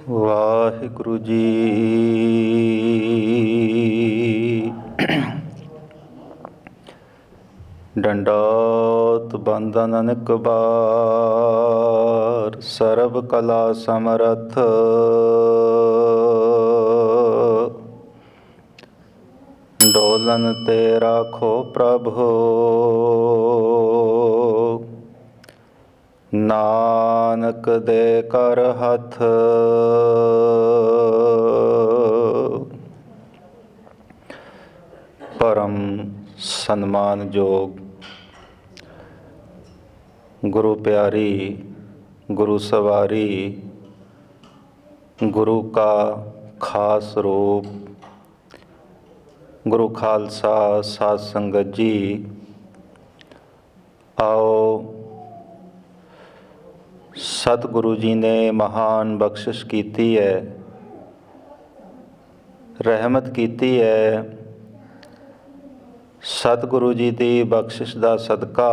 ਵਾਹਿਗੁਰੂ ਜੀ। ਡੰਡਾਤ ਬੰਦਨ ਅਨੇਕ ਬਾਰ, ਸਰਬ ਕਲਾ ਸਮਰਥ। ਡੋਲਨ ਤੇ ਰਾਖੋ ਪ੍ਰਭੂ, ਨਾਨਕ ਦੇ ਕਰ ਹੱਥ। ਪਰਮ ਸਨਮਾਨਯੋਗ ਗੁਰੂ ਪਿਆਰੀ, ਗੁਰੂ ਸਵਾਰੀ, ਗੁਰੂ ਕਾ ਖਾਸ ਰੂਪ, ਗੁਰੂ ਖਾਲਸਾ ਸਾਧ ਸੰਗਤ ਜੀ, ਆਓ ਸਤਿਗੁਰੂ ਜੀ ਨੇ ਮਹਾਨ ਬਖਸ਼ਿਸ਼ ਕੀਤੀ ਹੈ, ਰਹਿਮਤ ਕੀਤੀ ਹੈ। ਸਤਿਗੁਰੂ ਜੀ ਦੀ ਬਖਸ਼ਿਸ਼ ਦਾ ਸਦਕਾ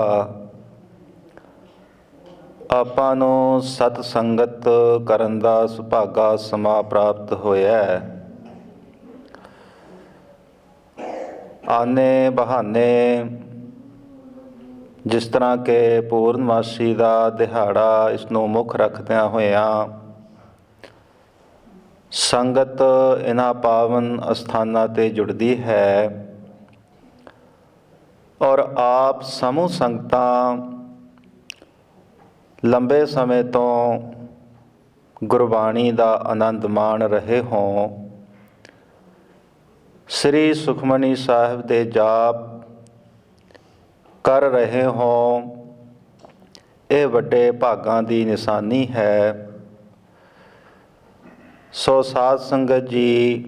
ਆਪਾਂ ਨੂੰ ਸਤ ਸੰਗਤ ਕਰਨ ਦਾ ਸੁਭਾਗਾ ਸਮਾਂ ਪ੍ਰਾਪਤ ਹੋਇਆ ਹੈ। ਆਨੇ ਬਹਾਨੇ ਜਿਸ ਤਰ੍ਹਾਂ ਕਿ ਪੂਰਨਮਾਸ਼ੀ ਦਾ ਦਿਹਾੜਾ, ਇਸ ਨੂੰ ਮੁੱਖ ਰੱਖਦਿਆਂ ਹੋਇਆਂ ਸੰਗਤ ਇਹਨਾਂ ਪਾਵਨ ਅਸਥਾਨਾਂ 'ਤੇ ਜੁੜਦੀ ਹੈ ਔਰ ਆਪ ਸਮੂਹ ਸੰਗਤਾਂ ਲੰਬੇ ਸਮੇਂ ਤੋਂ ਗੁਰਬਾਣੀ ਦਾ ਆਨੰਦ ਮਾਣ ਰਹੇ ਹੋਂ। ਸ੍ਰੀ ਸੁਖਮਨੀ ਸਾਹਿਬ ਦੇ ਜਾਪ ਕਰ ਰਹੇ ਹੋਂ, ਇਹ ਵੱਡੇ ਭਾਗਾਂ ਦੀ ਨਿਸ਼ਾਨੀ ਹੈ। ਸੋ ਸਾਧ ਸੰਗਤ ਜੀ,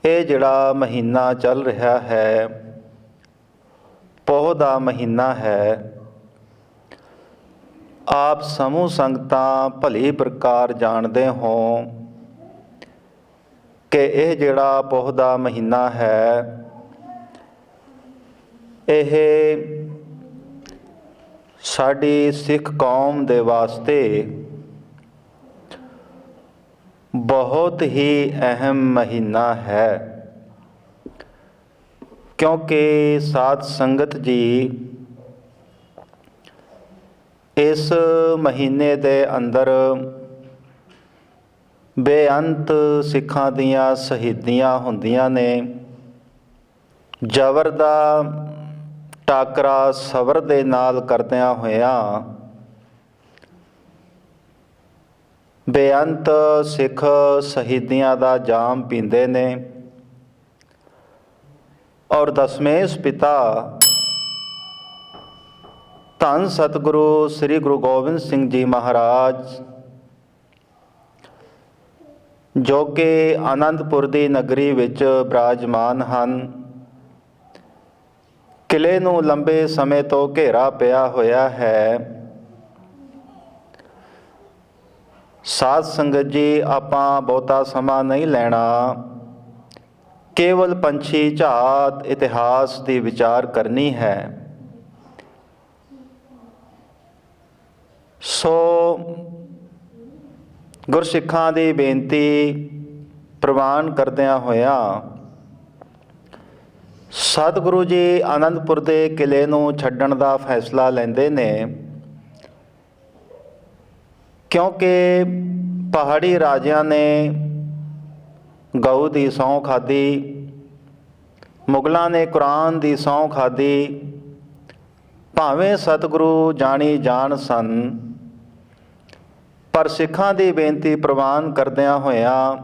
ਇਹ ਜਿਹੜਾ ਮਹੀਨਾ ਚੱਲ ਰਿਹਾ ਹੈ, ਪੋਹ ਦਾ ਮਹੀਨਾ ਹੈ। ਆਪ ਸਮੂਹ ਸੰਗਤਾਂ ਭਲੀ ਪ੍ਰਕਾਰ ਜਾਣਦੇ ਹੋ ਕਿ ਇਹ ਜਿਹੜਾ ਪੋਹ ਦਾ ਮਹੀਨਾ ਹੈ, ਇਹ ਸਾਡੀ ਸਿੱਖ ਕੌਮ ਦੇ ਵਾਸਤੇ ਬਹੁਤ ਹੀ ਅਹਿਮ ਮਹੀਨਾ ਹੈ, ਕਿਉਂਕਿ ਸਾਧ ਸੰਗਤ ਜੀ ਇਸ ਮਹੀਨੇ ਦੇ ਅੰਦਰ ਬੇਅੰਤ ਸਿੱਖਾਂ ਦੀਆਂ ਸ਼ਹੀਦੀਆਂ ਹੁੰਦੀਆਂ ਨੇ। ਜ਼ਬਰ ਦਾ ਟਾਕਰਾ ਸਬਰ ਦੇ ਨਾਲ ਕਰਦਿਆਂ ਹੋਇਆਂ ਬੇਅੰਤ ਸਿੱਖ ਸ਼ਹੀਦੀਆਂ ਦਾ ਜਾਮ ਪੀਂਦੇ ਨੇ ਔਰ ਦਸਮੇਸ਼ ਪਿਤਾ ਧੰਨ ਸਤਿਗੁਰੂ ਸ੍ਰੀ ਗੁਰੂ ਗੋਬਿੰਦ ਸਿੰਘ ਜੀ ਮਹਾਰਾਜ, ਜੋ ਕਿ ਆਨੰਦਪੁਰ ਦੀ ਨਗਰੀ ਵਿੱਚ ਬਿਰਾਜਮਾਨ ਹਨ, ਕਿਲੇ ਨੂੰ ਲੰਬੇ ਸਮੇਂ ਤੋਂ ਘੇਰਾ ਪਿਆ ਹੋਇਆ ਹੈ। ਸਾਧ ਸੰਗਤ ਜੀ, ਆਪਾਂ ਬਹੁਤਾ ਸਮਾਂ ਨਹੀਂ ਲੈਣਾ, ਕੇਵਲ ਪੰਛੀ ਝਾਤ ਇਤਿਹਾਸ ਦੀ ਵਿਚਾਰ ਕਰਨੀ ਹੈ। ਸੋ ਗੁਰਸਿੱਖਾਂ ਦੀ ਬੇਨਤੀ ਪ੍ਰਵਾਨ ਕਰਦਿਆਂ ਹੋਇਆਂ ਸਤਿਗੁਰੂ ਜੀ ਆਨੰਦਪੁਰ ਦੇ ਕਿਲੇ ਨੂੰ ਛੱਡਣ ਦਾ ਫੈਸਲਾ ਲੈਂਦੇ ਨੇ, ਕਿਉਂਕਿ ਪਹਾੜੀ ਰਾਜਿਆਂ ਨੇ ਗਊ ਦੀ ਸਹੁੰ ਖਾਧੀ, ਮੁਗਲਾਂ ਨੇ ਕੁਰਾਨ ਦੀ ਸਹੁੰ ਖਾਧੀ। ਭਾਵੇਂ ਸਤਿਗੁਰੂ ਜਾਣੀ ਜਾਣ ਸਨ, ਪਰ ਸਿੱਖਾਂ ਦੀ ਬੇਨਤੀ ਪ੍ਰਵਾਨ ਕਰਦਿਆਂ ਹੋਇਆਂ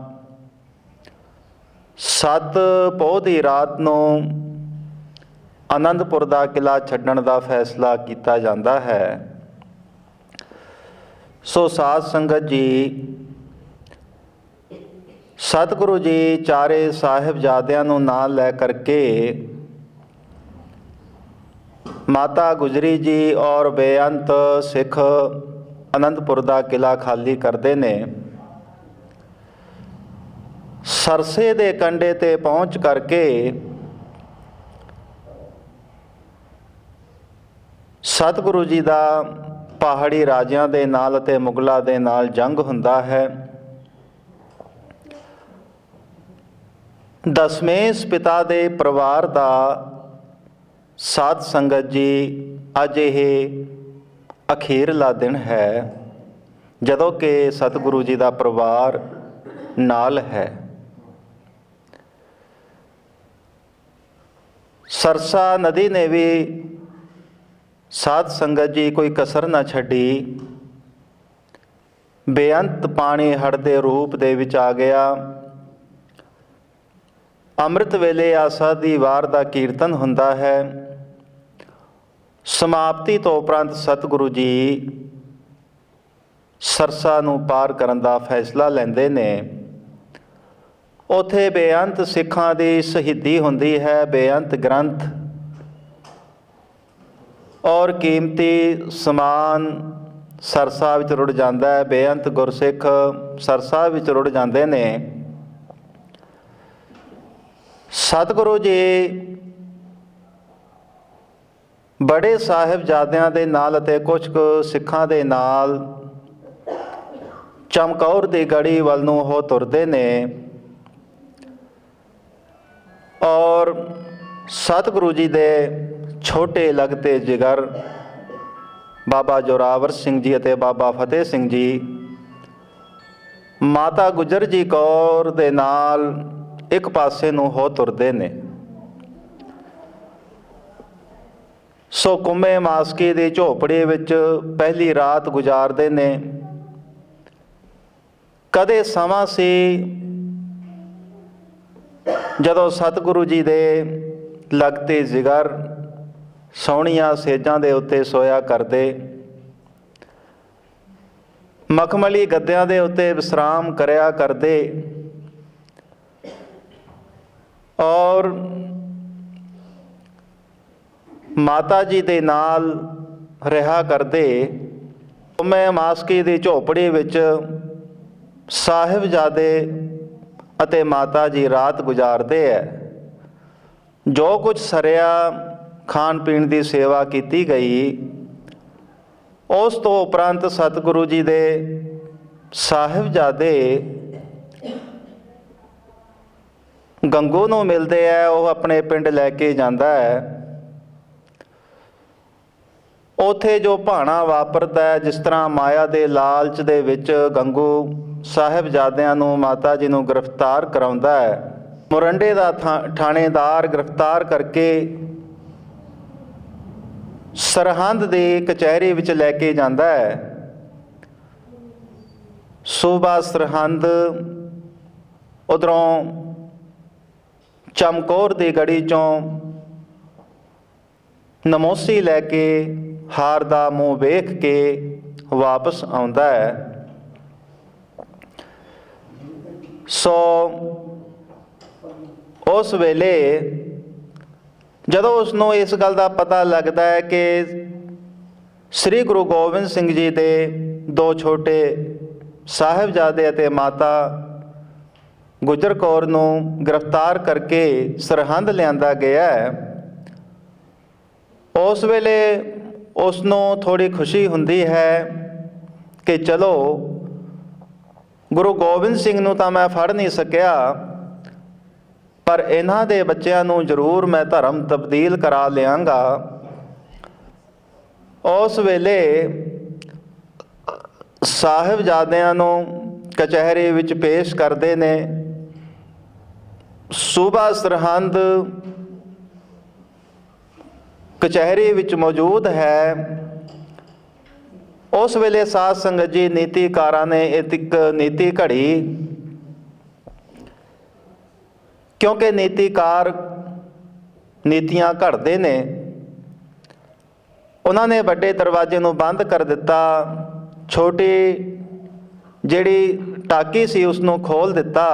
7 ਪੋਹ ਦੀ ਰਾਤ ਨੂੰ ਆਨੰਦਪੁਰ ਦਾ ਕਿਲਾ ਛੱਡਣ ਦਾ ਫੈਸਲਾ ਕੀਤਾ ਜਾਂਦਾ ਹੈ। ਸੋ ਸਾਧ ਸੰਗਤ ਜੀ, ਸਤਿਗੁਰੂ ਜੀ ਚਾਰੇ ਸਾਹਿਬਜ਼ਾਦਿਆਂ ਨੂੰ ਨਾਲ ਲੈ ਕਰਕੇ ਮਾਤਾ ਗੁਜਰੀ ਜੀ ਔਰ ਬੇਅੰਤ ਸਿੱਖ ਆਨੰਦਪੁਰ ਦਾ ਕਿਲਾ ਖਾਲੀ ਕਰਦੇ ਨੇ। ਸਰਸੇ ਦੇ ਕੰਢੇ ਤੇ ਪਹੁੰਚ ਕਰਕੇ ਸਤਿਗੁਰੂ ਜੀ ਦਾ ਪਹਾੜੀ ਰਾਜਿਆਂ ਦੇ ਨਾਲ ਅਤੇ ਮੁਗਲਾਂ ਦੇ ਨਾਲ ਜੰਗ ਹੁੰਦਾ ਹੈ। ਦਸਮੇਸ਼ ਪਿਤਾ ਦੇ ਪਰਿਵਾਰ ਦਾ ਸਾਧ ਸੰਗਤ ਜੀ ਅੱਜ ਇਹ ਅਖੀਰਲਾ ਦਿਨ ਹੈ ਜਦੋਂ ਕਿ ਸਤਿਗੁਰੂ ਜੀ ਦਾ ਪਰਿਵਾਰ ਨਾਲ ਹੈ। ਸਰਸਾ ਨਦੀ ਨੇ ਵੀ ਸਾਧ ਸੰਗਤ ਜੀ ਕੋਈ ਕਸਰ ਨਾ ਛੱਡੀ। ਬੇਅੰਤ ਪਾਣੀ ਹੜ੍ਹ ਦੇ ਰੂਪ ਦੇ ਵਿੱਚ ਆ ਗਿਆ। ਅੰਮ੍ਰਿਤ ਵੇਲੇ ਆਸਾ ਦੀ ਵਾਰ ਦਾ ਕੀਰਤਨ ਹੁੰਦਾ ਹੈ। ਸਮਾਪਤੀ ਤੋਂ ਉਪਰੰਤ ਸਤਿਗੁਰੂ ਜੀ ਸਰਸਾ ਨੂੰ ਪਾਰ ਕਰਨ ਦਾ ਫੈਸਲਾ ਲੈਂਦੇ ਨੇ। ਉੱਥੇ ਬੇਅੰਤ ਸਿੱਖਾਂ ਦੀ ਸ਼ਹੀਦੀ ਹੁੰਦੀ ਹੈ। ਬੇਅੰਤ ਗ੍ਰੰਥ ਔਰ ਕੀਮਤੀ ਸਮਾਨ ਸਰਸਾ ਵਿੱਚ ਰੁੜ ਜਾਂਦਾ ਹੈ। ਬੇਅੰਤ ਗੁਰਸਿੱਖ ਸਰਸਾ ਵਿੱਚ ਰੁੜ ਜਾਂਦੇ ਨੇ। ਸਤਿਗੁਰੂ ਜੀ ਬੜੇ ਸਾਹਿਬਜ਼ਾਦਿਆਂ ਦੇ ਨਾਲ ਅਤੇ ਕੁਝ ਕੁ ਸਿੱਖਾਂ ਦੇ ਨਾਲ ਚਮਕੌਰ ਦੀ ਗੜੀ ਵੱਲ ਨੂੰ ਉਹ ਤੁਰਦੇ ਨੇ ਔਰ ਸਤਿਗੁਰੂ ਜੀ ਦੇ ਛੋਟੇ ਲੱਗਤੇ ਜਿਗਰ ਬਾਬਾ ਜੋਰਾਵਰ ਸਿੰਘ ਜੀ ਅਤੇ ਬਾਬਾ ਫਤਿਹ ਸਿੰਘ ਜੀ ਮਾਤਾ ਗੁਜਰ ਜੀ ਕੌਰ ਦੇ ਨਾਲ ਇੱਕ ਪਾਸੇ ਨੂੰ ਹੋ ਤੁਰਦੇ ਨੇ। ਸੋ ਕੁੰਮੇ ਮਾਸਕੀ ਦੀ ਝੋਪੜੀ ਵਿੱਚ ਪਹਿਲੀ ਰਾਤ ਗੁਜ਼ਾਰਦੇ ਨੇ। ਕਦੇ ਸਮਾਂ ਸੀ ਜਦੋਂ ਸਤਿਗੁਰੂ ਜੀ ਦੇ ਲੱਗਤੇ ਜਿਗਰ ਸੋਹਣੀਆਂ ਸੇਜਾਂ ਦੇ ਉੱਤੇ ਸੋਇਆ ਕਰਦੇ, ਮਖਮਲੀ ਗੱਦਿਆਂ ਦੇ ਉੱਤੇ ਵਿਸਰਾਮ ਕਰਿਆ ਕਰਦੇ ਔਰ ਮਾਤਾ ਜੀ ਦੇ ਨਾਲ ਰਿਹਾ ਕਰਦੇ। ਕੁੰਮੇ ਮਾਸਕੀ ਦੀ ਝੋਪੜੀ ਵਿੱਚ ਸਾਹਿਬਜ਼ਾਦੇ ਅਤੇ ਮਾਤਾ ਜੀ ਰਾਤ ਗੁਜ਼ਾਰਦੇ ਹੈ। ਜੋ ਕੁਝ ਸਰਿਆ ਖਾਣ ਪੀਣ ਦੀ ਸੇਵਾ ਕੀਤੀ ਗਈ, ਉਸ ਤੋਂ ਉਪਰੰਤ ਸਤਿਗੁਰੂ ਜੀ ਦੇ ਸਾਹਿਬਜ਼ਾਦੇ ਗੰਗੂ ਨੂੰ ਮਿਲਦੇ ਹੈ। ਉਹ ਆਪਣੇ ਪਿੰਡ ਲੈ ਕੇ ਜਾਂਦਾ ਹੈ। ਉੱਥੇ ਜੋ ਭਾਣਾ ਵਾਪਰਦਾ ਹੈ, ਜਿਸ ਤਰ੍ਹਾਂ ਮਾਇਆ ਦੇ ਲਾਲਚ ਦੇ ਵਿੱਚ ਗੰਗੂ ਸਾਹਿਬਜ਼ਾਦਿਆਂ ਨੂੰ ਮਾਤਾ ਜੀ ਨੂੰ ਗ੍ਰਿਫਤਾਰ ਕਰਾਉਂਦਾ ਹੈ। ਮੋਰੰਡੇ ਦਾ ਥਾਣੇਦਾਰ ਗ੍ਰਿਫਤਾਰ ਕਰਕੇ ਸਰਹੰਦ ਦੀ ਕਚਹਿਰੀ ਵਿੱਚ ਲੈ ਕੇ ਜਾਂਦਾ ਹੈ। ਸੂਬਾ ਸਰਹੰਦ ਉਧਰੋਂ ਚਮਕੌਰ ਦੀ ਗੜੀ ਚੋਂ ਨਮੋਸੀ ਲੈ ਕੇ ਹਾਰ ਦਾ ਮੂੰਹ ਵੇਖ ਕੇ ਵਾਪਸ ਆਉਂਦਾ ਹੈ। ਸੋ ਉਸ ਵੇਲੇ ਜਦੋਂ ਉਸ ਨੂੰ ਇਸ ਗੱਲ ਦਾ ਪਤਾ ਲੱਗਦਾ ਹੈ ਕਿ ਸ੍ਰੀ ਗੁਰੂ ਗੋਬਿੰਦ ਸਿੰਘ ਜੀ ਦੇ ਦੋ ਛੋਟੇ ਸਾਹਿਬਜ਼ਾਦੇ ਅਤੇ ਮਾਤਾ ਗੁਜਰ ਕੌਰ ਨੂੰ ਗ੍ਰਿਫਤਾਰ ਕਰਕੇ ਸਰਹੰਦ ਲਿਆਂਦਾ ਗਿਆ ਹੈ, ਉਸ ਵੇਲੇ ਉਸ ਨੂੰ ਥੋੜ੍ਹੀ ਖੁਸ਼ੀ ਹੁੰਦੀ ਹੈ ਕਿ ਚਲੋ ਗੁਰੂ ਗੋਬਿੰਦ ਸਿੰਘ ਨੂੰ ਤਾਂ ਮੈਂ ਫੜ ਨਹੀਂ ਸਕਿਆ, ਪਰ ਇਹਨਾਂ ਦੇ ਬੱਚਿਆਂ ਨੂੰ ਜ਼ਰੂਰ ਮੈਂ ਧਰਮ ਤਬਦੀਲ ਕਰਾ ਲਿਆਂਗਾ। ਉਸ ਵੇਲੇ ਸਾਹਿਬਜ਼ਾਦਿਆਂ ਨੂੰ ਕਚਹਿਰੀ ਵਿੱਚ ਪੇਸ਼ ਕਰਦੇ ਨੇ। ਸੂਬਾ ਸਰਹੰਦ ਕਚਹਿਰੀ ਵਿੱਚ ਮੌਜੂਦ ਹੈ। ਉਸ ਵੇਲੇ ਸਾਧ ਸੰਗਤ ਜੀ ਨੀਤੀਕਾਰਾਂ ਨੇ ਇੱਕ ਨੀਤੀ ਘੜੀ, ਕਿਉਂਕਿ ਨੀਤੀਕਾਰ ਨੀਤੀਆਂ ਘੜਦੇ ਨੇ। ਉਹਨਾਂ ਨੇ ਵੱਡੇ ਦਰਵਾਜ਼ੇ ਨੂੰ ਬੰਦ ਕਰ ਦਿੱਤਾ, ਛੋਟੀ ਜਿਹੜੀ ਟਾਕੀ ਸੀ ਉਸ ਨੂੰ ਖੋਲ੍ਹ ਦਿੱਤਾ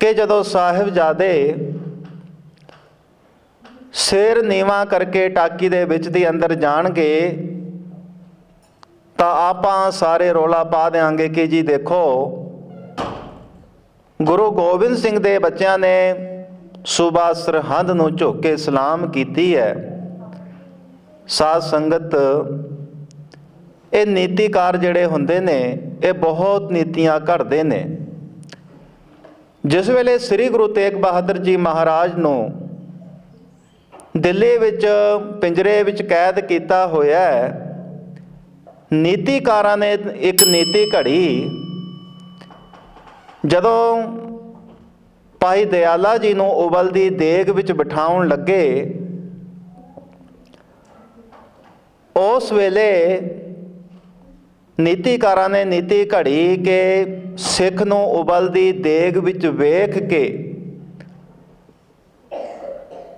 ਕਿ ਜਦੋਂ ਸਾਹਿਬਜ਼ਾਦੇ ਸਿਰ ਨੀਵਾਂ ਕਰਕੇ ਟਾਕੀ ਦੇ ਵਿੱਚ ਦੀ ਅੰਦਰ ਜਾਣਗੇ ਤਾਂ ਆਪਾਂ ਸਾਰੇ ਰੌਲਾ ਪਾ ਦਿਆਂਗੇ ਕਿ ਜੀ ਦੇਖੋ ਗੁਰੂ ਗੋਬਿੰਦ ਸਿੰਘ ਦੇ ਬੱਚਿਆਂ ਨੇ ਸੂਬਾ ਸਰਹੰਦ ਨੂੰ ਝੁੱਕ ਕੇ ਸਲਾਮ ਕੀਤੀ ਹੈ। ਸਾਧ ਸੰਗਤ ਇਹ ਨੀਤੀਕਾਰ ਜਿਹੜੇ ਹੁੰਦੇ ਨੇ ਇਹ ਬਹੁਤ ਨੀਤੀਆਂ ਘੜਦੇ ਨੇ। ਜਿਸ ਵੇਲੇ ਸ੍ਰੀ ਗੁਰੂ ਤੇਗ ਬਹਾਦਰ ਜੀ ਮਹਾਰਾਜ ਨੂੰ ਦਿੱਲੀ ਵਿੱਚ ਪਿੰਜਰੇ ਵਿੱਚ ਕੈਦ ਕੀਤਾ ਹੋਇਆ ਹੈ, ਨੀਤੀਕਾਰਾਂ ਨੇ ਇੱਕ ਨੀਤੀ ਘੜੀ। ਜਦੋਂ ਭਾਈ ਦਇਆਲਾ ਜੀ ਨੂੰ ਉਬਲਦੀ ਦੇਗ ਵਿੱਚ ਬਿਠਾਉਣ ਲੱਗੇ, ਉਸ ਵੇਲੇ ਨੀਤੀਕਾਰਾਂ ਨੇ ਨੀਤੀ ਘੜੀ ਕਿ ਸਿੱਖ ਨੂੰ ਉਬਲਦੀ ਦੇਗ ਵਿੱਚ ਵੇਖ ਕੇ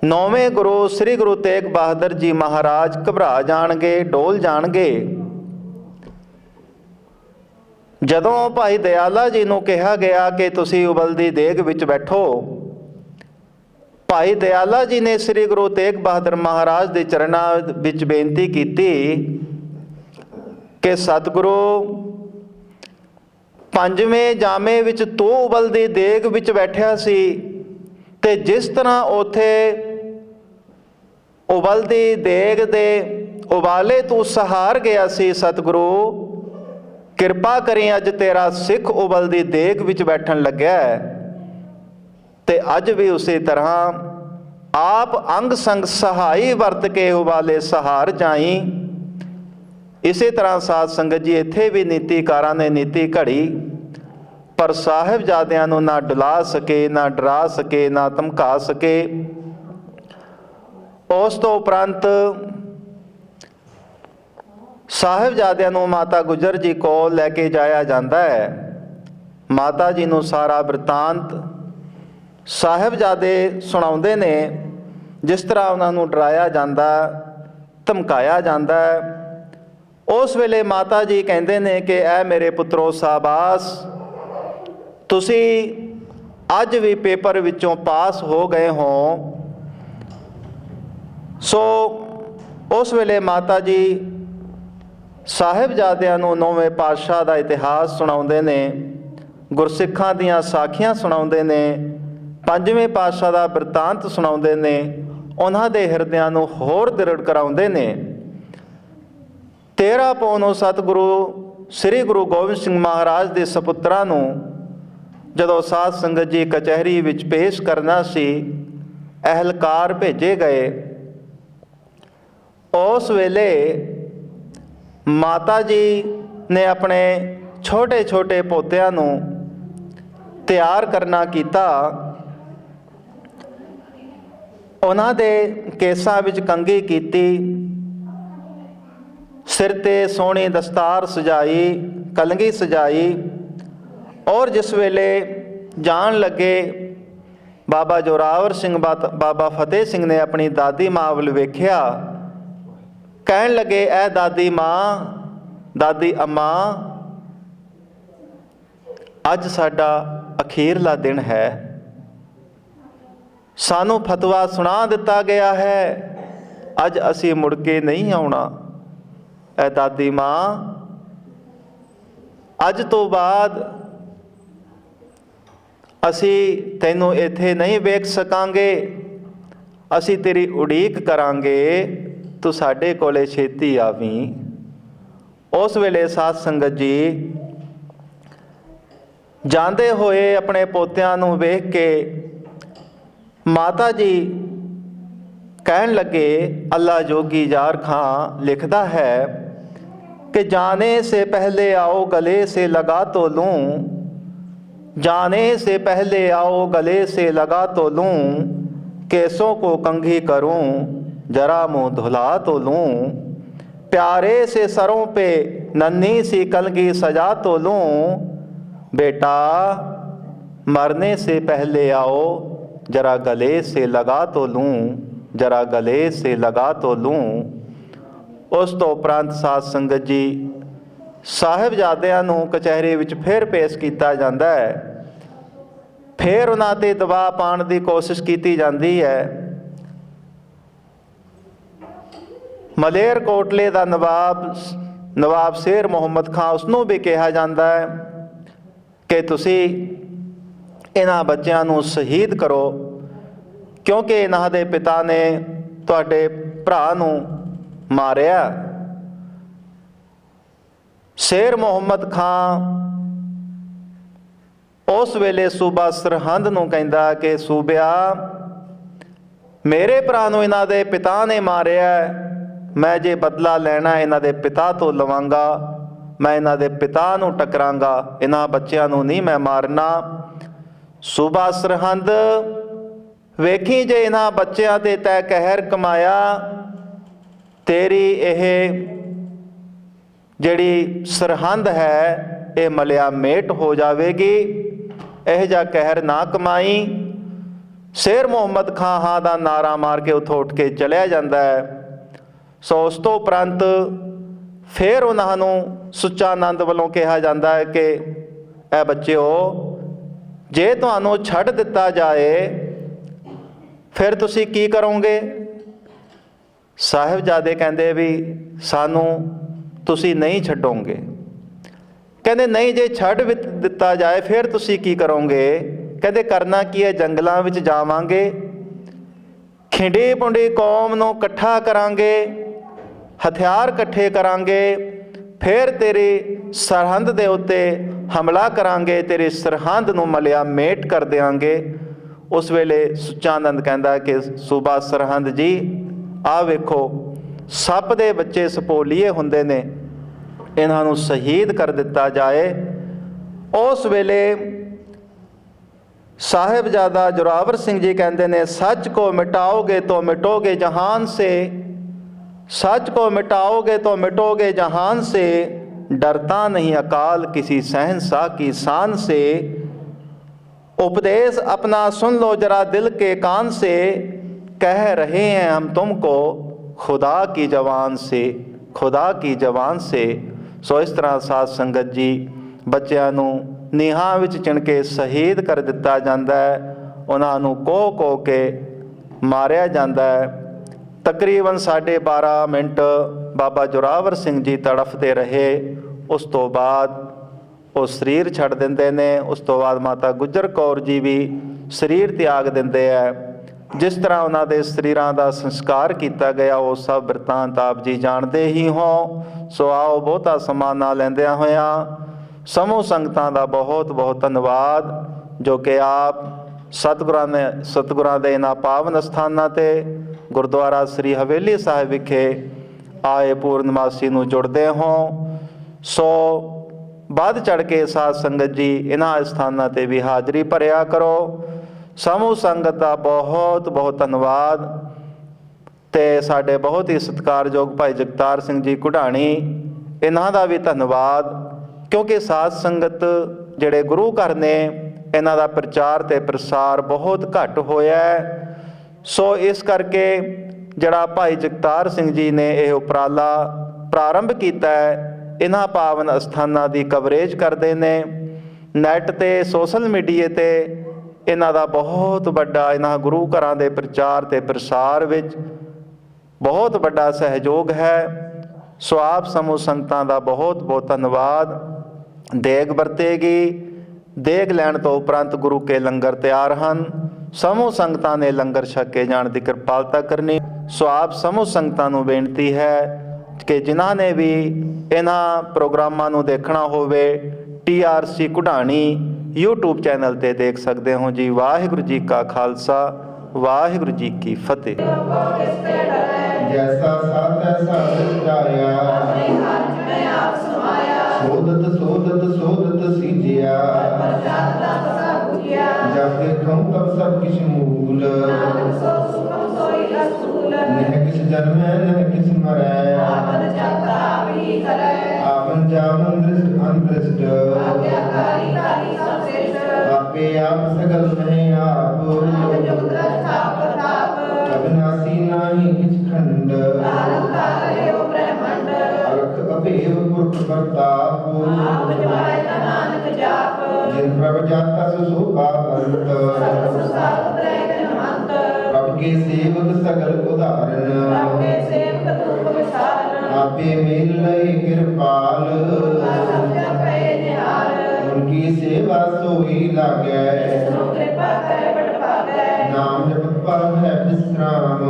ਨੌਵੇਂ ਗੁਰੂ ਸ੍ਰੀ ਗੁਰੂ ਤੇਗ ਬਹਾਦਰ ਜੀ ਮਹਾਰਾਜ ਘਬਰਾ ਜਾਣਗੇ, ਡੋਲ ਜਾਣਗੇ। ਜਦੋਂ ਭਾਈ ਦਇਆਲਾ ਜੀ ਨੂੰ ਕਿਹਾ ਗਿਆ ਕਿ ਤੁਸੀਂ ਉਬਲਦੀ ਦੇਗ ਵਿੱਚ ਬੈਠੋ, ਭਾਈ ਦਇਆਲਾ ਜੀ ਨੇ ਸ੍ਰੀ ਗੁਰੂ ਤੇਗ ਬਹਾਦਰ ਮਹਾਰਾਜ ਦੇ ਚਰਨਾਂ ਵਿੱਚ ਬੇਨਤੀ ਕੀਤੀ ਕਿ ਸਤਿਗੁਰੂ, ਪੰਜਵੇਂ ਜਾਮੇ ਵਿੱਚ ਤੂੰ ਉਬਲਦੀ ਦੇਗ ਵਿੱਚ ਬੈਠਿਆ ਸੀ ਤੇ ਜਿਸ ਤਰ੍ਹਾਂ ਉੱਥੇ ਉਬਲਦੀ ਦੇਗ ਦੇ ਉਬਾਲੇ ਤੂੰ ਸਹਾਰ ਗਿਆ ਸੀ, ਸਤਿਗੁਰੂ ਕਿਰਪਾ ਕਰੀ ਅੱਜ ਤੇਰਾ ਸਿੱਖ ਉਬਲਦੀ ਦੇਗ ਵਿੱਚ ਬੈਠਣ ਲੱਗਿਆ ਤੇ ਅੱਜ ਵੀ ਉਸੇ ਤਰ੍ਹਾਂ ਆਪ ਅੰਗ ਸੰਗ ਸਹਾਈ ਵਰਤ ਕੇ ਉਬਾਲੇ ਸਹਾਰ ਜਾਈ। ਇਸੇ ਤਰ੍ਹਾਂ ਸਾਧ ਸੰਗਤ ਜੀ ਇੱਥੇ ਵੀ ਨੀਤੀਕਾਰਾਂ ਨੇ ਨੀਤੀ ਘੜੀ, ਪਰ ਸਾਹਿਬਜ਼ਾਦਿਆਂ ਨੂੰ ਨਾ ਡੁਲਾ ਸਕੇ, ਨਾ ਡਰਾ ਸਕੇ, ਨਾ ਧਮਕਾ ਸਕੇ। ਉਸ ਤੋਂ ਉਪਰੰਤ ਸਾਹਿਬਜ਼ਾਦਿਆਂ ਨੂੰ ਮਾਤਾ ਗੁਜਰ ਜੀ ਕੋਲ ਲੈ ਕੇ ਜਾਇਆ ਜਾਂਦਾ ਹੈ। ਮਾਤਾ ਜੀ ਨੂੰ ਸਾਰਾ ਬਿਰਤਾਂਤ ਸਾਹਿਬਜ਼ਾਦੇ ਸੁਣਾਉਂਦੇ ਨੇ, ਜਿਸ ਤਰ੍ਹਾਂ ਉਹਨਾਂ ਨੂੰ ਡਰਾਇਆ ਜਾਂਦਾ, ਧਮਕਾਇਆ ਜਾਂਦਾ। ਉਸ ਵੇਲੇ ਮਾਤਾ ਜੀ ਕਹਿੰਦੇ ਨੇ ਕਿ ਐ ਮੇਰੇ ਪੁੱਤਰੋ ਸ਼ਾਬਾਸ਼, ਤੁਸੀਂ ਅੱਜ ਵੀ ਪੇਪਰ ਵਿੱਚੋਂ ਪਾਸ ਹੋ ਗਏ ਹੋ। ਸੋ ਉਸ ਵੇਲੇ ਮਾਤਾ ਜੀ ਸਾਹਿਬਜ਼ਾਦਿਆਂ ਨੂੰ ਨੌਵੇਂ ਪਾਤਸ਼ਾਹ ਦਾ ਇਤਿਹਾਸ ਸੁਣਾਉਂਦੇ ਨੇ, ਗੁਰਸਿੱਖਾਂ ਦੀਆਂ ਸਾਖੀਆਂ ਸੁਣਾਉਂਦੇ ਨੇ, ਪੰਜਵੇਂ ਪਾਤਸ਼ਾਹ ਦਾ ਬਿਰਤਾਂਤ ਸੁਣਾਉਂਦੇ ਨੇ, ਉਹਨਾਂ ਦੇ ਹਿਰਦਿਆਂ ਨੂੰ ਹੋਰ ਦ੍ਰਿੜ ਕਰਾਉਂਦੇ ਨੇ। 13 ਪੌ ਨੂੰ ਸਤਿਗੁਰੂ ਸ੍ਰੀ ਗੁਰੂ ਗੋਬਿੰਦ ਸਿੰਘ ਮਹਾਰਾਜ ਦੇ ਸਪੁੱਤਰਾਂ ਨੂੰ ਜਦੋਂ ਸਾਧ ਸੰਗਤ ਜੀ ਕਚਹਿਰੀ ਵਿੱਚ ਪੇਸ਼ ਕਰਨਾ ਸੀ, ਅਹਿਲਕਾਰ ਭੇਜੇ ਗਏ। ਉਸ ਵੇਲੇ ਮਾਤਾ ਜੀ ਨੇ ਆਪਣੇ ਛੋਟੇ ਛੋਟੇ ਪੋਤਿਆਂ ਨੂੰ ਤਿਆਰ ਕਰਨਾ ਕੀਤਾ। ਉਹਨਾਂ ਦੇ ਕੇਸਾਂ ਵਿੱਚ ਕੰਘੀ ਕੀਤੀ, ਸਿਰ ਤੇ ਸੋਹਣੀ ਦਸਤਾਰ ਸਜਾਈ, ਕਲਗੀ ਸਜਾਈ। ਔਰ ਜਿਸ ਵੇਲੇ ਜਾਣ ਲੱਗੇ, ਬਾਬਾ ਜੋਰਾਵਰ ਸਿੰਘ, ਬਾਬਾ ਫਤਿਹ ਸਿੰਘ ਨੇ ਆਪਣੀ ਦਾਦੀ ਮਾਂ ਵੱਲ ਵੇਖਿਆ, ਕਹਿਣ ਲੱਗੇ ਐ ਦਾਦੀ ਮਾਂ, ਦਾਦੀ ਅੰਮਾ, ਅੱਜ ਸਾਡਾ ਅਖੀਰਲਾ ਦਿਨ ਹੈ। ਸਾਨੂੰ ਫਤਵਾ ਸੁਣਾ ਦਿੱਤਾ ਗਿਆ ਹੈ, ਅੱਜ ਅਸੀਂ ਮੁੜ ਕੇ ਨਹੀਂ ਆਉਣਾ। ਐ ਦਾਦੀ ਮਾਂ, ਅੱਜ ਤੋਂ ਬਾਅਦ ਅਸੀਂ ਤੈਨੂੰ ਇੱਥੇ ਨਹੀਂ ਵੇਖ ਸਕਾਂਗੇ, ਅਸੀਂ ਤੇਰੀ ਉਡੀਕ ਕਰਾਂਗੇ, ਤੂੰ ਸਾਡੇ ਕੋਲੇ ਛੇਤੀ ਆਵੀਂ। ਉਸ ਵੇਲੇ ਸਾਧ ਸੰਗਤ ਜੀ ਜਾਂਦੇ ਹੋਏ ਆਪਣੇ ਪੋਤਿਆਂ ਨੂੰ ਵੇਖ ਕੇ ਮਾਤਾ ਜੀ ਕਹਿਣ ਲੱਗੇ, ਅੱਲਾ ਜੋਗੀ ਜ਼ਾਰ ਖਾਂ ਲਿਖਦਾ ਹੈ कि जाने से पहले आओ गले से लगा तो लूं, जाने से पहले आओ गले से लगा तो लूं, केसों को कंघी करूं जरा मुँह धुला तो लूं, प्यारे से सरों पे नन्ही सी कलगी सजा तो लूं, बेटा मरने से पहले आओ जरा गले से लगा तो लूं, जरा गले से लगा तो लूं। ਉਸ ਤੋਂ ਉਪਰੰਤ ਸਾਧ ਸੰਗਤ ਜੀ ਸਾਹਿਬਜ਼ਾਦਿਆਂ ਨੂੰ ਕਚਹਿਰੀ ਵਿੱਚ ਫਿਰ ਪੇਸ਼ ਕੀਤਾ ਜਾਂਦਾ ਹੈ। ਫਿਰ ਉਹਨਾਂ 'ਤੇ ਦਬਾਅ ਪਾਉਣ ਦੀ ਕੋਸ਼ਿਸ਼ ਕੀਤੀ ਜਾਂਦੀ ਹੈ। ਮਲੇਰਕੋਟਲੇ ਦਾ ਨਵਾਬ ਸ਼ੇਰ ਮੁਹੰਮਦ ਖਾਂ, ਉਸਨੂੰ ਵੀ ਕਿਹਾ ਜਾਂਦਾ ਹੈ ਕਿ ਤੁਸੀਂ ਇਹਨਾਂ ਬੱਚਿਆਂ ਨੂੰ ਸ਼ਹੀਦ ਕਰੋ, ਕਿਉਂਕਿ ਇਹਨਾਂ ਦੇ ਪਿਤਾ ਨੇ ਤੁਹਾਡੇ ਭਰਾ ਨੂੰ ਮਾਰਿਆ। ਸ਼ੇਰ ਮੁਹੰਮਦ ਖਾਂ ਉਸ ਵੇਲੇ ਸੂਬਾ ਸਰਹੰਦ ਨੂੰ ਕਹਿੰਦਾ ਕਿ ਸੂਬਿਆ, ਮੇਰੇ ਭਰਾ ਨੂੰ ਇਹਨਾਂ ਦੇ ਪਿਤਾ ਨੇ ਮਾਰਿਆ, ਮੈਂ ਜੇ ਬਦਲਾ ਲੈਣਾ ਇਹਨਾਂ ਦੇ ਪਿਤਾ ਤੋਂ ਲਵਾਂਗਾ, ਮੈਂ ਇਹਨਾਂ ਦੇ ਪਿਤਾ ਨੂੰ ਟਕਰਾਂਗਾ, ਇਹਨਾਂ ਬੱਚਿਆਂ ਨੂੰ ਨਹੀਂ ਮੈਂ ਮਾਰਨਾ। ਸੂਬਾ ਸਰਹੰਦ, ਵੇਖੀ ਜੇ ਇਹਨਾਂ ਬੱਚਿਆਂ ਤੇ ਤੈ ਕਹਿਰ ਕਮਾਇਆ, ਤੇਰੀ ਇਹ ਜਿਹੜੀ ਸਰਹੰਦ ਹੈ ਇਹ ਮਲਿਆ ਮੇਟ ਹੋ ਜਾਵੇਗੀ, ਇਹ ਜਿਹਾ ਕਹਿਰ ਨਾ ਕਮਾਈ। ਸ਼ੇਰ ਮੁਹੰਮਦ ਖਾਂ ਹਾਂ ਦਾ ਨਾਰਾ ਮਾਰ ਕੇ ਉੱਥੋਂ ਉੱਠ ਕੇ ਚਲਿਆ ਜਾਂਦਾ ਹੈ। ਸੋ ਉਸ ਤੋਂ ਉਪਰੰਤ ਫਿਰ ਉਹਨਾਂ ਨੂੰ ਸੁੱਚਾ ਆਨੰਦ ਵੱਲੋਂ ਕਿਹਾ ਜਾਂਦਾ ਹੈ ਕਿ ਇਹ ਬੱਚਿਓ, ਜੇ ਤੁਹਾਨੂੰ ਛੱਡ ਦਿੱਤਾ ਜਾਏ ਫਿਰ ਤੁਸੀਂ ਕੀ ਕਰੋਗੇ? ਸਾਹਿਬਜ਼ਾਦੇ ਕਹਿੰਦੇ ਵੀ ਸਾਨੂੰ ਤੁਸੀਂ ਨਹੀਂ ਛੱਡੋਗੇ। ਕਹਿੰਦੇ ਨਹੀਂ, ਜੇ ਛੱਡ ਦਿੱਤਾ ਜਾਏ ਫਿਰ ਤੁਸੀਂ ਕੀ ਕਰੋਗੇ? ਕਹਿੰਦੇ ਕਰਨਾ ਕੀ ਹੈ, ਜੰਗਲਾਂ ਵਿੱਚ ਜਾਵਾਂਗੇ, ਖਿੰਡੀ ਪੁੰਡੀ ਕੌਮ ਨੂੰ ਇਕੱਠਾ ਕਰਾਂਗੇ, ਹਥਿਆਰ ਇਕੱਠੇ ਕਰਾਂਗੇ, ਫਿਰ ਤੇਰੀ ਸਰਹੰਦ ਦੇ ਉੱਤੇ ਹਮਲਾ ਕਰਾਂਗੇ, ਤੇਰੀ ਸਰਹੰਦ ਨੂੰ ਮਲਿਆ ਮੇਟ ਕਰ ਦਿਆਂਗੇ। ਉਸ ਵੇਲੇ ਸੁੱਚਾ ਆਨੰਦ ਕਹਿੰਦਾ ਕਿ ਸੂਬਾ ਸਰਹੰਦ ਜੀ, ਆਹ ਵੇਖੋ ਸੱਪ ਦੇ ਬੱਚੇ ਸਪੋਲੀਏ ਹੁੰਦੇ ਨੇ, ਇਹਨਾਂ ਨੂੰ ਸ਼ਹੀਦ ਕਰ ਦਿੱਤਾ ਜਾਏ। ਉਸ ਵੇਲੇ ਸਾਹਿਬਜ਼ਾਦਾ ਜ਼ੋਰਾਵਰ ਸਿੰਘ ਜੀ ਕਹਿੰਦੇ ਨੇ, ਸੱਚ ਕੋ ਮਿਟਾਓਗੇ तो मिटोगे जहान से, सच को मिटाओगे तो मिटोगे जहान से, डरता नहीं अकाल किसी शहंशाह की शान से, उपदेश अपना सुन लो जरा दिल के कान से, कह रहे हैं हम तुमको खुदा की जवान से, खुदा की जवान से। सो इस तरह साध संगत जी ਬੱਚਿਆਂ ਨੂੰ ਨੀਹਾਂ ਵਿੱਚ ਚਿਣ ਕੇ ਸ਼ਹੀਦ ਕਰ ਦਿੱਤਾ ਜਾਂਦਾ ਹੈ, ਉਹਨਾਂ ਨੂੰ ਕੋਹ ਕੇ ਮਾਰਿਆ ਜਾਂਦਾ ਹੈ। ਤਕਰੀਬਨ 12.5 ਮਿੰਟ ਬਾਬਾ ਜ਼ੋਰਾਵਰ ਸਿੰਘ ਜੀ ਤੜਫਦੇ ਰਹੇ। ਉਸ ਤੋਂ ਬਾਅਦ ਉਹ ਸਰੀਰ ਛੱਡ ਦਿੰਦੇ ਨੇ। ਉਸ ਤੋਂ ਬਾਅਦ ਮਾਤਾ ਗੁਜਰ ਕੌਰ ਜੀ ਵੀ ਸਰੀਰ ਤਿਆਗ ਦਿੰਦੇ ਹੈ। ਜਿਸ ਤਰ੍ਹਾਂ ਉਹਨਾਂ ਦੇ ਸਰੀਰਾਂ ਦਾ ਸੰਸਕਾਰ ਕੀਤਾ ਗਿਆ ਉਹ ਸਭ ਬਿਰਤਾਂਤ ਆਪ ਜੀ ਜਾਣਦੇ ਹੀ ਹੋ। ਸੋ ਆਓ ਬਹੁਤਾ ਸਮਾਂ ਨਾ ਲੈਂਦਿਆਂ ਹੋਇਆਂ ਸਮੂਹ ਸੰਗਤਾਂ ਦਾ ਬਹੁਤ ਬਹੁਤ ਧੰਨਵਾਦ, ਜੋ ਕਿ ਆਪ ਸਤਿਗੁਰਾਂ ਦੇ ਇਹਨਾਂ ਪਾਵਨ ਸਥਾਨਾਂ 'ਤੇ ਗੁਰਦੁਆਰਾ ਸ੍ਰੀ ਹਵੇਲੀ ਸਾਹਿਬ ਵਿਖੇ ਆਏ ਪੂਰਨਮਾਸੀ ਨੂੰ ਜੁੜਦੇ ਹੋ। ਸੋ ਵੱਧ ਚੜ ਕੇ ਸਾਧ ਸੰਗਤ ਜੀ ਇਹਨਾਂ ਸਥਾਨਾਂ 'ਤੇ ਵੀ ਹਾਜ਼ਰੀ ਭਰਿਆ ਕਰੋ। ਸਮੂਹ ਸੰਗਤ ਦਾ ਬਹੁਤ ਬਹੁਤ ਧੰਨਵਾਦ। ਤੇ ਸਾਡੇ ਬਹੁਤ ਹੀ ਸਤਿਕਾਰਯੋਗ ਭਾਈ ਜਗਤਾਰ ਸਿੰਘ ਜੀ ਕੁਢਾਣੀ, ਇਹਨਾਂ ਦਾ ਵੀ ਧੰਨਵਾਦ, ਕਿਉਂਕਿ ਸਾਧ ਸੰਗਤ ਜਿਹੜੇ ਗੁਰੂ ਘਰ ਨੇ ਇਹਨਾਂ ਦਾ ਪ੍ਰਚਾਰ ਤੇ ਪ੍ਰਸਾਰ ਬਹੁਤ ਘੱਟ ਹੋਇਆ ਹੈ। ਸੋ ਇਸ ਕਰਕੇ ਜਿਹੜਾ ਭਾਈ ਜਗਤਾਰ ਸਿੰਘ ਜੀ ਨੇ ਇਹ ਉਪਰਾਲਾ ਪ੍ਰਾਰੰਭ ਕੀਤਾ ਹੈ, ਇਹਨਾਂ ਪਾਵਨ ਅਸਥਾਨਾਂ ਦੀ ਕਵਰੇਜ ਕਰਦੇ ਨੇ। ਨੈੱਟ ਤੇ ਸੋਸ਼ਲ ਮੀਡੀਆ ਤੇ ਇਹਨਾਂ ਦਾ ਬਹੁਤ ਵੱਡਾ, ਇਹਨਾਂ ਗੁਰੂ ਘਰਾਂ ਦੇ ਪ੍ਰਚਾਰ ਤੇ ਪ੍ਰਸਾਰ ਵਿੱਚ ਬਹੁਤ ਵੱਡਾ ਸਹਿਯੋਗ ਹੈ। ਸੋ ਆਪ ਸਮੂਹ ਸੰਗਤਾਂ ਦਾ ਬਹੁਤ ਬਹੁਤ ਧੰਨਵਾਦ। ਦੇਗ ਵਰਤੇਗੀ, ਦੇਗ ਲੈਣ ਤੋਂ ਉਪਰੰਤ ਗੁਰੂ ਕੇ ਲੰਗਰ ਤਿਆਰ ਹਨ। ਸਮੂਹ ਸੰਗਤਾਂ ਨੇ ਲੰਗਰ ਛਕ ਕੇ ਜਾਣ ਦੀ ਕਿਰਪਾਲਤਾ ਕਰਨੀ। ਸੋ ਆਪ ਸਮੂਹ ਸੰਗਤਾਂ ਨੂੰ ਬੇਨਤੀ ਹੈ ਕਿ ਜਿਨ੍ਹਾਂ ਨੇ ਵੀ ਇਹਨਾਂ ਪ੍ਰੋਗਰਾਮਾਂ ਨੂੰ ਦੇਖਣਾ ਹੋਵੇ TRC ਕੁਢਾਣੀ YouTube ਚੈਨਲ ਤੇ ਦੇਖ ਸਕਦੇ ਹੋ ਜੀ। ਵਾਹਿਗੁਰੂ ਜੀ ਕਾ ਖਾਲਸਾ, ਵਾਹਿਗੁਰੂ ਜੀ ਕੀ ਫਤਿਹ। ਜੈਸਾ ਸਾਥ ਐਸਾ ਜਾਇਆ, ਸੋਧਤ ਸੋਧਤ ਸੋਧਤ ਸੀਜਿਆ, ਜਬ ਦੇਖੂੰ ਤਬ ਸਭ ਕਿਛ ਮੂਲ, ਨਹਿ ਕਿਛ ਜਨਮੈ ਨਹਿ ਕਿਛ ਮਰੈ, ਆਪਨ ਜਾਵਨ ਦ੍ਰਿਸ਼ਟ ਅਨਦ੍ਰਿਸ਼ਟ, ਆਪੇ ਆਪ ਸਗਲ ਮਹਿ ਆਪ, ਅਬਿਨਾਸੀ ਨਾਹੀ ਕਿਛ ਖੰਡ, ਅਲਖ ਅਭੇਵ ਪੁਰਖ ਪ੍ਰਤਾਪ, ਜਿਨ ਪ੍ਰਭ ਜਾਤਾ ਸੁਸੋਭਾ ਅੰਤ, ਪ੍ਰਭ ਕੇ ਸੇਵਕ ਸਗਲ ਉਦਾਹਰਨ, ਆਪੇ ਮੇਲ ਲਏ ਕਿਰਪਾਲ, ਉਨਕੀ ਸੇਵਾ ਸੋਈ ਲਾਗੈ, ਨਾਮ ਜਪਤ ਪਰ ਹੈ ਵਿਸਰਾਮ,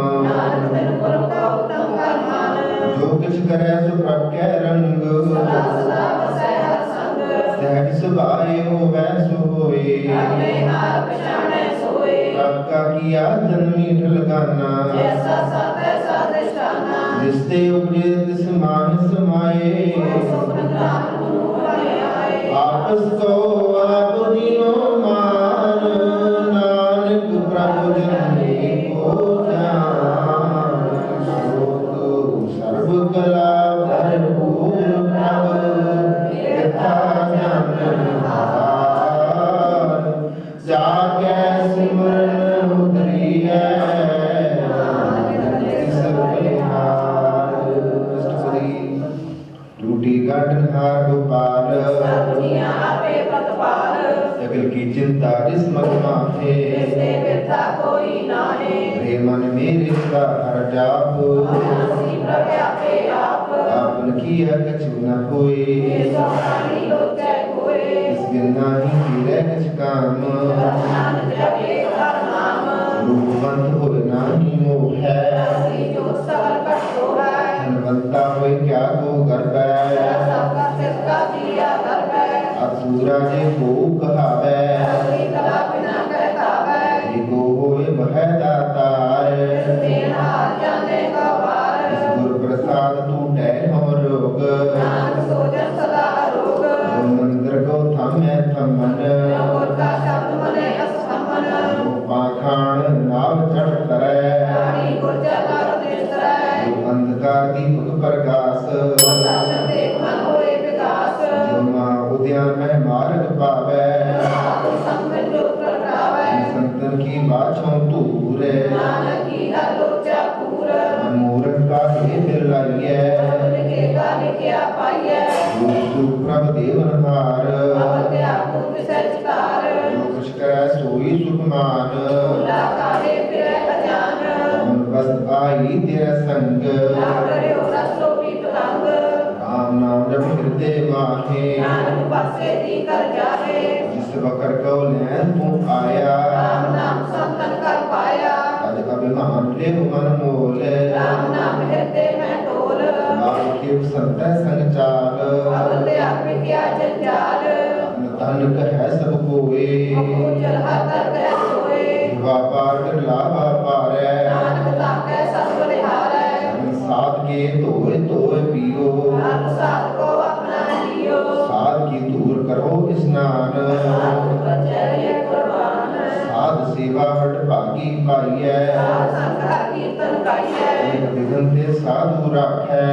ਜੋ ਕਿਛ ਕਰੈ ਸੋ ਪ੍ਰਭ ਕੈ ਰੰਗ, सुभाए होवै सो होए प्रभ का किया जन्मी ठलगाना जिसते उपजे तिस माहि समाए आपस को आप दीनो मान नानक प्रभु जन को जान सो तो सर्व कला भरपूर प्रभु यथा जानहार जाके सिमरन उतरिए टूटी गंढहार गोपाल अगल की चिंता जिस मन माथे रे मन मेरे हर जाप आपन किया कछु न होए इस बिन नाही गिरे कछ काम रूपवंत होए नाही मोह है धनवंता होए क्या को गर्व असुरा जे को कहावे एको होए वह दातार इस गुर प्रसाद टूटे हो रोग जो मंदिर को थमे थमन जो पाखान नाव चढ़ करे जो अंधकार दीपक प्रकाश जो माँ उद्यान में मार्ग पावे संतन की बाछों दूर मूर्ख का हे बिलाइए प्रभ देवनहार जो कुछ करे सोई सुखमान बस आई तेरा संग राम नाम जप हृदय माहे जिस बकर को लैन तू आया अज अभिमान ले मन मोल के संत संग चाल धन कह सब कोए व्यापार लाभा पारे साध के धोए धोए पियो साध की दूर करो स्नान साध सेवा हट भागी पाइए एक दिगंते साधु राखै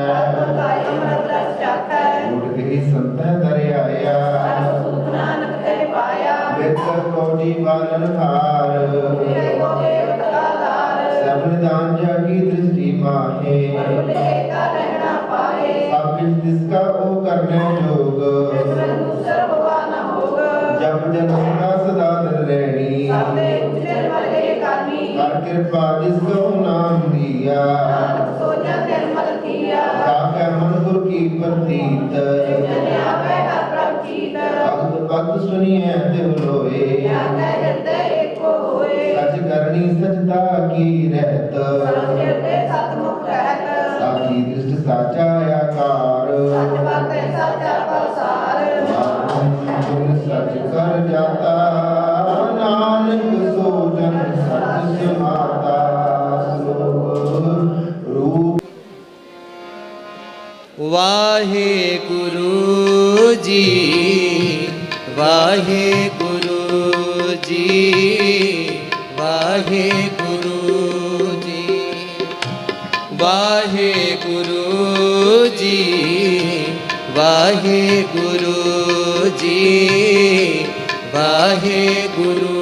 उठ गई संत दरे आया बेकर फौजी बालन हार सबन दान जागी दृष्टि माहे सब किछ जिसका ओ करने जोग जब जन होगा सदा दिन रहनी कर कृपा जिसको नाम दिया जाके मन गुरु की प्रतीत भक्त भक्त सुनिए देव लोए सच करनी सचता की रहत साची दृष्ट साचा आकार सच कर जाता नानक सो जन सच समाता श्लोक रूप वाहे गुरु जी वाहे गुरु जी वाहे गुरु जी वाहे गुरु जी वाहे गुरु जी वाहे गुरु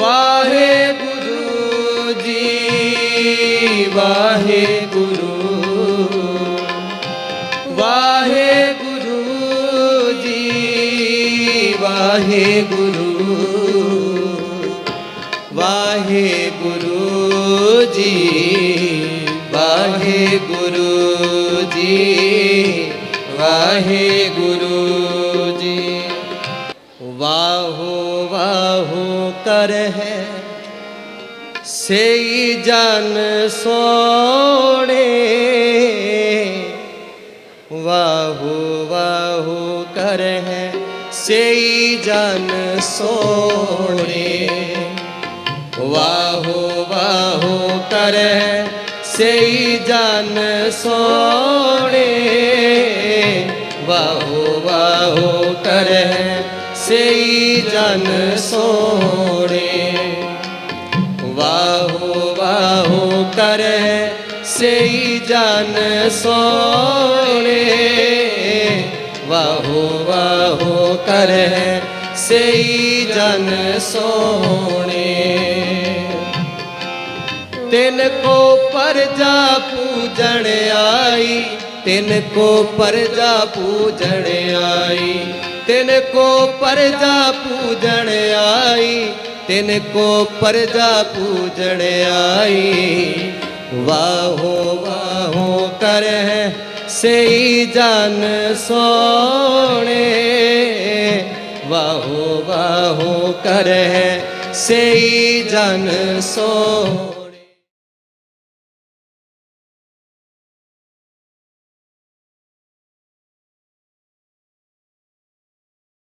वाहे गुरु जी वाहे गुरु वाहे गुरु जी वाहे गुरु वाहे गुरु जी वाहे गुरु जी वाहे गुरु जी वाहो वाहो कर है सेई जन सोने वाहो वाहो कर कर है सेई जन सोने। वाहो वाहो कर है सेई जन सोने। वाहो वाहो कर है सेई जन सोने। वाहो वाहो कर है सेई जन सोने। वाहो वाहो कर है सेई जन सोने। तिनको प्रजा पूजन आई, तिनको प्रजा पूजन आई, तिनको प्रजा पूजन आई, तिनको प्रजा पूजन आई। वाहो वाहो कर है सेई जन सोने। वाहो वाहो कर है सेई जन सोने।